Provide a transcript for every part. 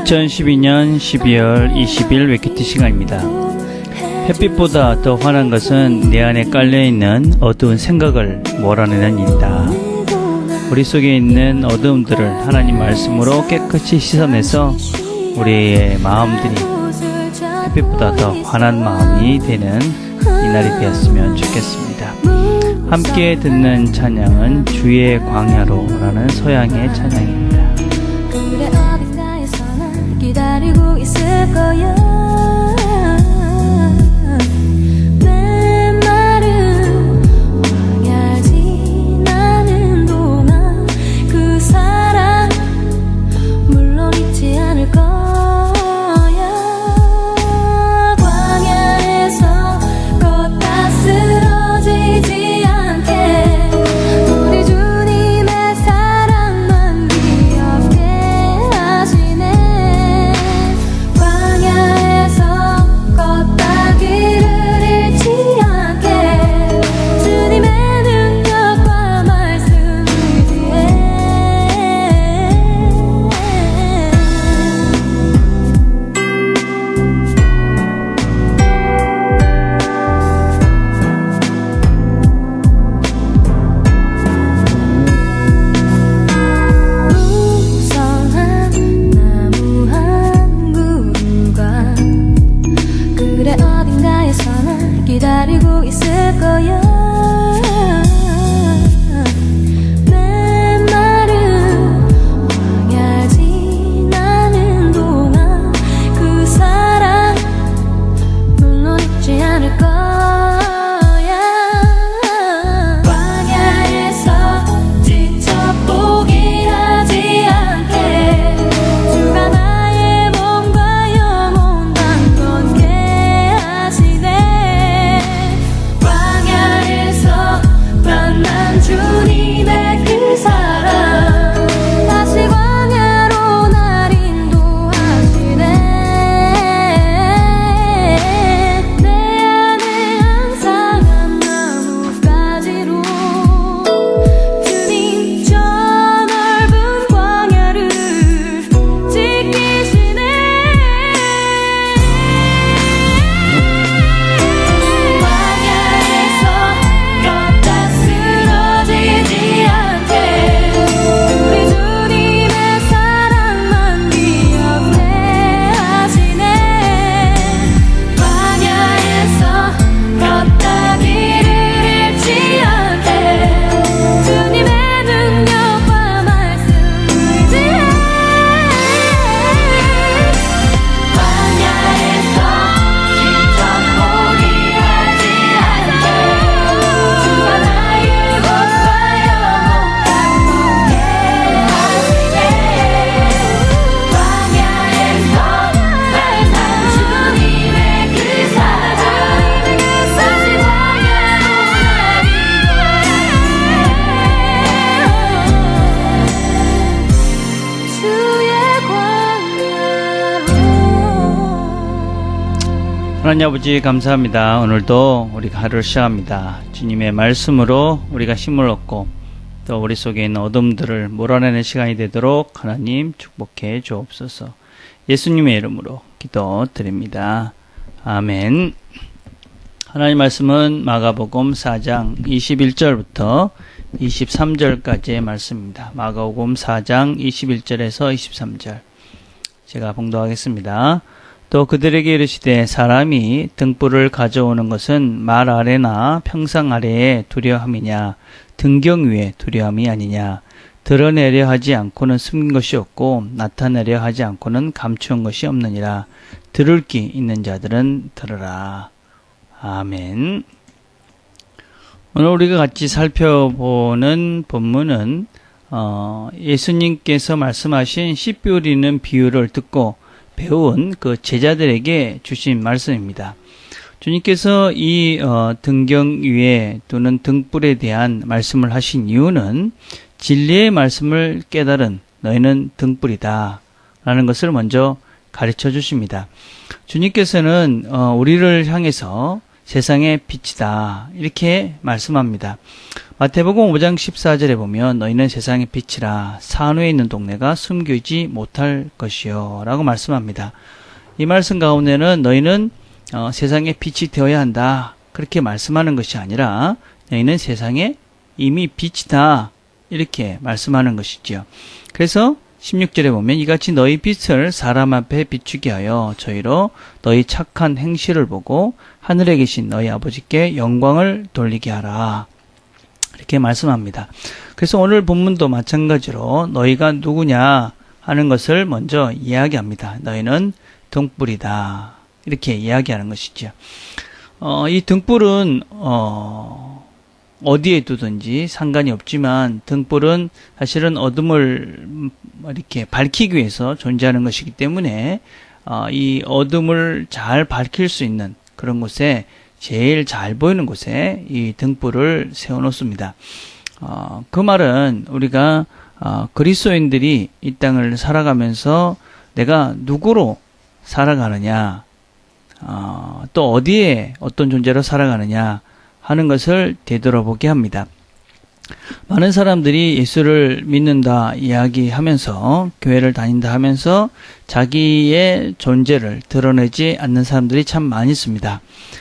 2012년 12월 20일 웨키트 시간입니다. 햇빛보다 더 환한 것은 내 안에 깔려있는 어두운 생각을 몰아내는 일이다. 우리 속에 있는 어두움들을 하나님 말씀으로 깨끗이 씻어내서 우리의 마음들이 햇빛보다 더 환한 마음이 되는 이날이 되었으면 좋겠습니다. 함께 듣는 찬양은 주의 광야로라는 서양의 찬양입니다. 그래 어딘가에서는 기다리고 있을 거야. 내 말은 광야지 나는 동안 그 사랑 물론 잊지 않을 거야. 광야에서 걷다 쓰러지지 않게 우리 주님의 사랑만 기억해 하시네. 광야에서 걷다 길을 잃지 않게 주님의 능력과 말씀 의지해. 무성한 나무 한 그루가 그래 어딘가에서는 기다리고 있을 거야. 내 말은 광야지 나는 동안 그 사랑 물론 잊지 않을 거야. 광야에서 지쳐 포기하지 않게 주가 나의 몸과 영혼 강건케 하시네. 광야에서 만난 주님의 그 사랑 다시 광야로 날 인도하시네. 내 안에 항상 한 나뭇가지로 주님 저 넓은 광야를 지키시네. 광야에서 걷다 쓰러지지 않게 우리 주님의 사랑만 기억해 하시네. 광야에서 걷다 길을 잃지 않게 주님의 능력과 말씀 의지해. 광야에서 지쳐 포기하지 않게 주가 나의 곳과 영혼 강건케 하시네. 광야에서 만난 주님의 그 사랑 다시 광야로 날 인도해. 주의 광야로. 하나님 아버지 감사합니다. 오늘도 우리가 하루를 시작합니다. 주님의 말씀으로 우리가 힘을 얻고 또 우리 속에 있는 어둠들을 몰아내는 시간이 되도록 하나님 축복해 주옵소서. 예수님의 이름으로 기도드립니다. 아멘. 하나님 말씀은 마가복음 4장 21절부터 23절까지의 말씀입니다. 마가복음 4장 21절에서 23절 제가 봉독하겠습니다. 또 그들에게 이르시되 사람이 등불을 가져오는 것은 말 아래나 평상 아래에 두려함이냐 등경 위에 두려함이 아니냐. 드러내려 하지 않고는 숨긴 것이 없고 나타내려 하지 않고는 감추은 것이 없느니라. 들을 귀 있는 자들은 들으라. 아멘. 오늘 우리가 같이 살펴보는 본문은 예수님께서 말씀하신 씨 뿌리는 비유를 듣고 배운 그 제자들에게 주신 말씀입니다. 주님께서 이 등경 위에 또는 등불에 대한 말씀을 하신 이유는 진리의 말씀을 깨달은 너희는 등불이다 라는 것을 먼저 가르쳐 주십니다. 주님께서는 우리를 향해서 세상의 빛이다. 이렇게 말씀합니다. 마태복음 5장 14절에 보면 너희는 세상의 빛이라 산후에 있는 동네가 숨기지 못할 것이요 라고 말씀합니다. 이 말씀 가운데는 너희는 세상의 빛이 되어야 한다. 그렇게 말씀하는 것이 아니라 너희는 세상에 이미 빛이다. 이렇게 말씀하는 것이지요. 그래서 16절에 보면 이같이 너희 빛을 사람 앞에 비추게 하여 저희로 너희 착한 행실을 보고 하늘에 계신 너희 아버지께 영광을 돌리게 하라. 이렇게 말씀합니다. 그래서 오늘 본문도 마찬가지로 너희가 누구냐 하는 것을 먼저 이야기합니다. 너희는 등불이다. 이렇게 이야기하는 것이죠. 이 등불은 어디에 두든지 상관이 없지만 등불은 사실은 어둠을 이렇게 밝히기 위해서 존재하는 것이기 때문에 이 어둠을 잘 밝힐 수 있는 그런 곳에 제일 잘 보이는 곳에 이 등불을 세워놓습니다. 그 말은 우리가 그리스도인들이 이 땅을 살아가면서 내가 누구로 살아가느냐, 또 어디에 어떤 존재로 살아가느냐 하는 것을 되돌아보게 합니다. 많은 사람들이 예수를 믿는다 이야기하면서 교회를 다닌다 하면서 자기의 존재를 드러내지 않는 사람들이 참 많이 있습니다.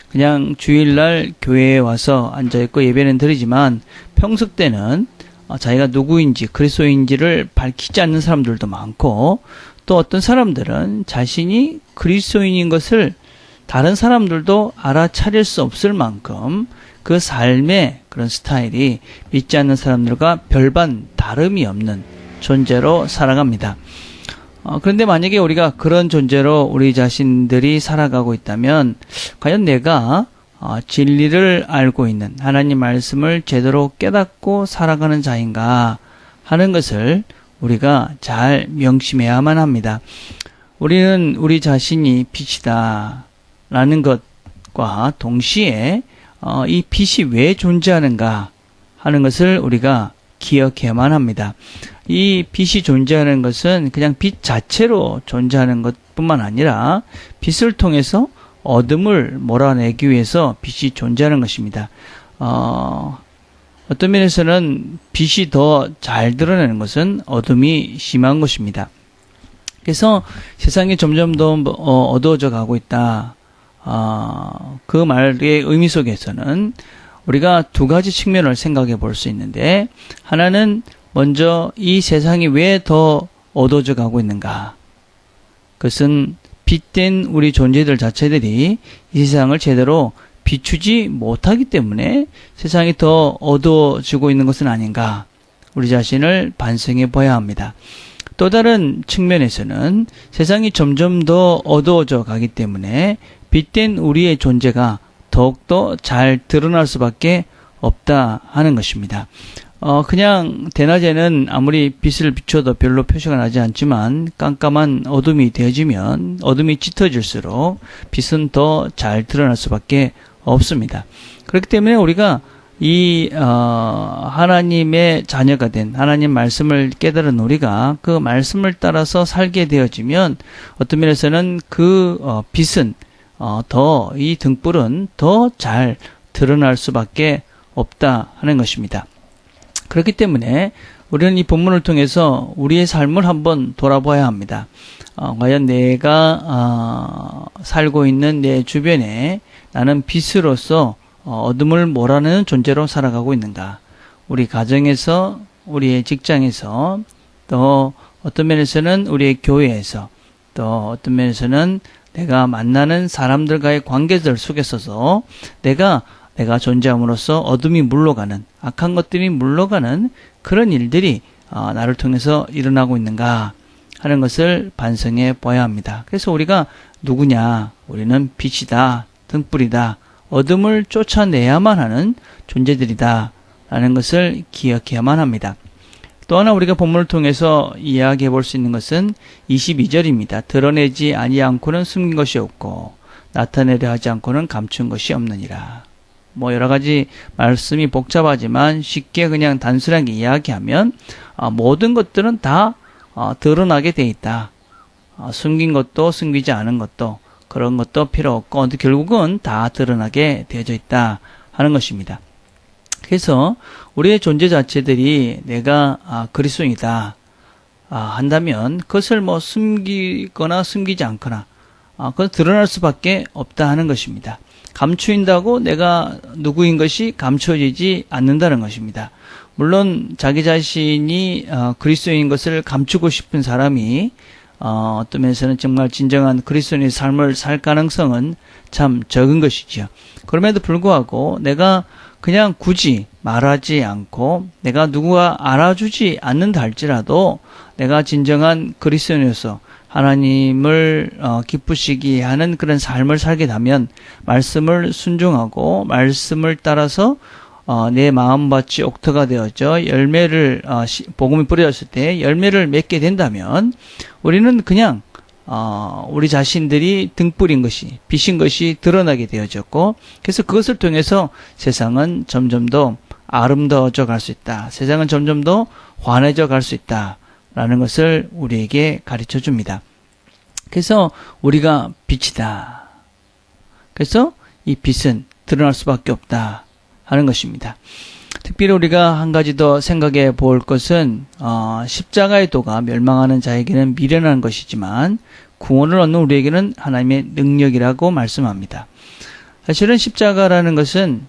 그냥 주일날 교회에 와서 앉아있고 예배는 드리지만 평소 때는 자기가 누구인지 그리스도인지를 밝히지 않는 사람들도 많고 또 어떤 사람들은 자신이 그리스도인인 것을 다른 사람들도 알아차릴 수 없을 만큼 그 삶의 그런 스타일이 믿지 않는 사람들과 별반 다름이 없는 존재로 살아갑니다. 그런데 만약에 우리가 그런 존재로 우리 자신들이 살아가고 있다면 과연 내가 진리를 알고 있는 하나님 말씀을 제대로 깨닫고 살아가는 자인가 하는 것을 우리가 잘 명심해야만 합니다. 우리는 우리 자신이 빛이다 라는 것과 동시에 이 빛이 왜 존재하는가 하는 것을 우리가 기억해야만 합니다. 이 빛이 존재하는 것은 그냥 빛 자체로 존재하는 것뿐만 아니라 빛을 통해서 어둠을 몰아내기 위해서 빛이 존재하는 것입니다. 어떤 면에서는 빛이 더 잘 드러내는 것은 어둠이 심한 것입니다. 그래서 세상이 점점 더 어두워져 가고 있다. 그 말의 의미 속에서는 우리가 두 가지 측면을 생각해 볼 수 있는데, 하나는 먼저 이 세상이 왜 더 어두워져 가고 있는가? 그것은 빛된 우리 존재들 자체들이 이 세상을 제대로 비추지 못하기 때문에 세상이 더 어두워지고 있는 것은 아닌가? 우리 자신을 반성해 봐야 합니다. 또 다른 측면에서는 세상이 점점 더 어두워져 가기 때문에 빛된 우리의 존재가 더욱더 잘 드러날 수밖에 없다 하는 것입니다. 그냥 대낮에는 아무리 빛을 비춰도 별로 표시가 나지 않지만 깜깜한 어둠이 되어지면 어둠이 짙어질수록 빛은 더 잘 드러날 수밖에 없습니다. 그렇기 때문에 우리가 이 하나님의 자녀가 된 하나님 말씀을 깨달은 우리가 그 말씀을 따라서 살게 되어지면 어떤 면에서는 그 빛은 이 등불은 더 잘 드러날 수밖에 없다 하는 것입니다. 그렇기 때문에 우리는 이 본문을 통해서 우리의 삶을 한번 돌아봐야 합니다. 과연 내가 살고 있는 내 주변에 나는 빛으로서 어둠을 몰아내는 존재로 살아가고 있는가? 우리 가정에서, 우리의 직장에서, 또 어떤 면에서는 우리의 교회에서, 또 어떤 면에서는 내가 만나는 사람들과의 관계들 속에서도 내가 존재함으로써 어둠이 물러가는, 악한 것들이 물러가는 그런 일들이 나를 통해서 일어나고 있는가 하는 것을 반성해 봐야 합니다. 그래서 우리가 누구냐? 우리는 빛이다, 등불이다, 어둠을 쫓아내야만 하는 존재들이다 라는 것을 기억해야만 합니다. 또 하나 우리가 본문을 통해서 이야기해 볼 수 있는 것은 22절입니다. 드러내지 아니않고는 숨긴 것이 없고 나타내려 하지 않고는 감춘 것이 없느니라. 여러 가지 말씀이 복잡하지만 쉽게 그냥 단순하게 이야기하면 모든 것들은 다 드러나게 돼 있다. 숨긴 것도 숨기지 않은 것도 그런 것도 필요 없고 결국은 다 드러나게 되어져 있다 하는 것입니다. 그래서 우리의 존재 자체들이 내가 그리스도인이다 한다면 그것을 뭐 숨기거나 숨기지 않거나 그건 드러날 수밖에 없다 하는 것입니다. 감추인다고 내가 누구인 것이 감춰지지 않는다는 것입니다. 물론 자기 자신이 그리스도인 것을 감추고 싶은 사람이 어떤 면에서는 정말 진정한 그리스도인의 삶을 살 가능성은 참 적은 것이지요. 그럼에도 불구하고 내가 그냥 굳이 말하지 않고 내가 누구가 알아주지 않는다 할지라도 내가 진정한 그리스도인으로서 하나님을 기쁘시게 하는 그런 삶을 살게 되면 말씀을 순종하고 말씀을 따라서 내 마음밭이 옥토가 되어져 열매를 복음이 뿌려졌을 때 열매를 맺게 된다면 우리는 그냥 우리 자신들이 등불인 것이 빛인 것이 드러나게 되어졌고 그래서 그것을 통해서 세상은 점점 더 아름다워져 갈 수 있다. 세상은 점점 더 환해져 갈 수 있다. 라는 것을 우리에게 가르쳐 줍니다. 그래서 우리가 빛이다. 그래서 이 빛은 드러날 수밖에 없다 하는 것입니다. 특별히 우리가 한 가지 더 생각해 볼 것은 십자가의 도가 멸망하는 자에게는 미련한 것이지만 구원을 얻는 우리에게는 하나님의 능력이라고 말씀합니다. 사실은 십자가라는 것은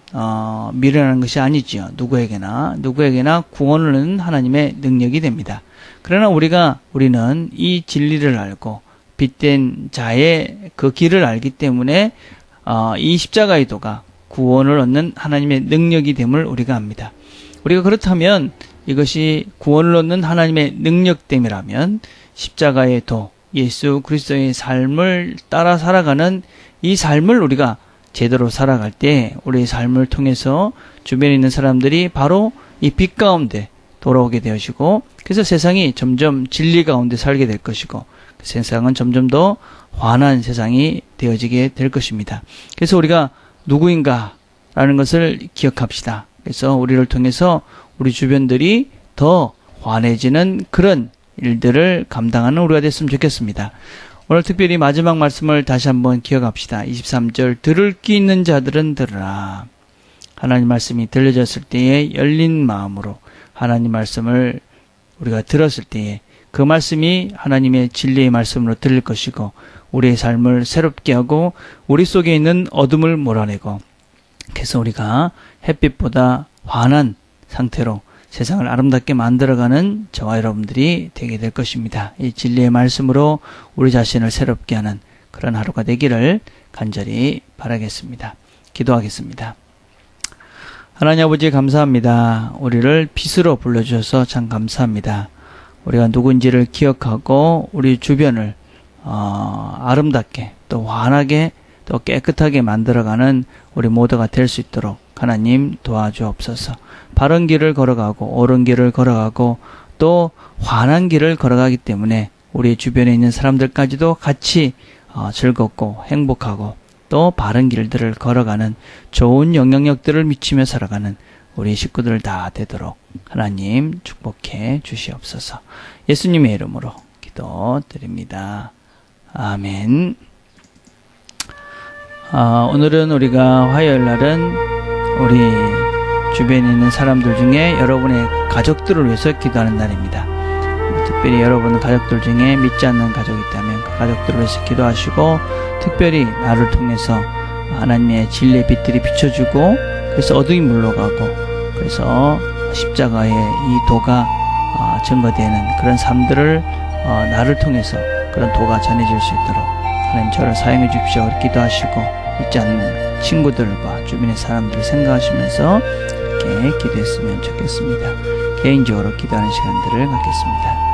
미련한 것이 아니지요. 누구에게나 구원을 얻는 하나님의 능력이 됩니다. 그러나 우리는 이 진리를 알고 빛된 자의 그 길을 알기 때문에 이 십자가의 도가 구원을 얻는 하나님의 능력이 됨을 우리가 압니다. 우리가 그렇다면 이것이 구원을 얻는 하나님의 능력됨이라면 십자가의 도, 예수 그리스도의 삶을 따라 살아가는 이 삶을 우리가 제대로 살아갈 때 우리의 삶을 통해서 주변에 있는 사람들이 바로 이 빛 가운데 돌아오게 되어지고 그래서 세상이 점점 진리 가운데 살게 될 것이고 그 세상은 점점 더 환한 세상이 되어지게 될 것입니다. 그래서 우리가 누구인가 라는 것을 기억합시다. 그래서 우리를 통해서 우리 주변들이 더 환해지는 그런 일들을 감당하는 우리가 됐으면 좋겠습니다. 오늘 특별히 마지막 말씀을 다시 한번 기억합시다. 23절 들을 귀 있는 자들은 들으라. 하나님 말씀이 들려졌을 때에 열린 마음으로 하나님 말씀을 우리가 들었을 때에 그 말씀이 하나님의 진리의 말씀으로 들릴 것이고 우리의 삶을 새롭게 하고 우리 속에 있는 어둠을 몰아내고 그래서 우리가 햇빛보다 환한 상태로 세상을 아름답게 만들어가는 저와 여러분들이 되게 될 것입니다. 이 진리의 말씀으로 우리 자신을 새롭게 하는 그런 하루가 되기를 간절히 바라겠습니다. 기도하겠습니다. 하나님 아버지 감사합니다. 우리를 빛으로 불러주셔서 참 감사합니다. 우리가 누군지를 기억하고 우리 주변을 아름답게 또 환하게 또 깨끗하게 만들어가는 우리 모두가 될 수 있도록 하나님 도와주옵소서. 바른 길을 걸어가고 옳은 길을 걸어가고 또 환한 길을 걸어가기 때문에 우리 주변에 있는 사람들까지도 같이 즐겁고 행복하고 또 바른 길들을 걸어가는 좋은 영향력들을 미치며 살아가는 우리 식구들 다 되도록 하나님 축복해 주시옵소서. 예수님의 이름으로 기도드립니다. 아멘. 오늘은 우리가 화요일 날은 우리 주변에 있는 사람들 중에 여러분의 가족들을 위해서 기도하는 날입니다. 특별히 여러분 가족들 중에 믿지 않는 가족이 있다면 그 가족들을 위해서 기도하시고 특별히 나를 통해서 하나님의 진리의 빛들이 비춰주고 그래서 어둠이 물러가고 그래서 십자가의 이 도가 증거되는 그런 삶들을 나를 통해서 그런 도가 전해질 수 있도록 하나님 저를 사용해 주십시오. 기도하시고 믿지 않는 친구들과 주변의 사람들을 생각하시면서 이렇게 기도했으면 좋겠습니다. 개인적으로 기도하는 시간들을 갖겠습니다.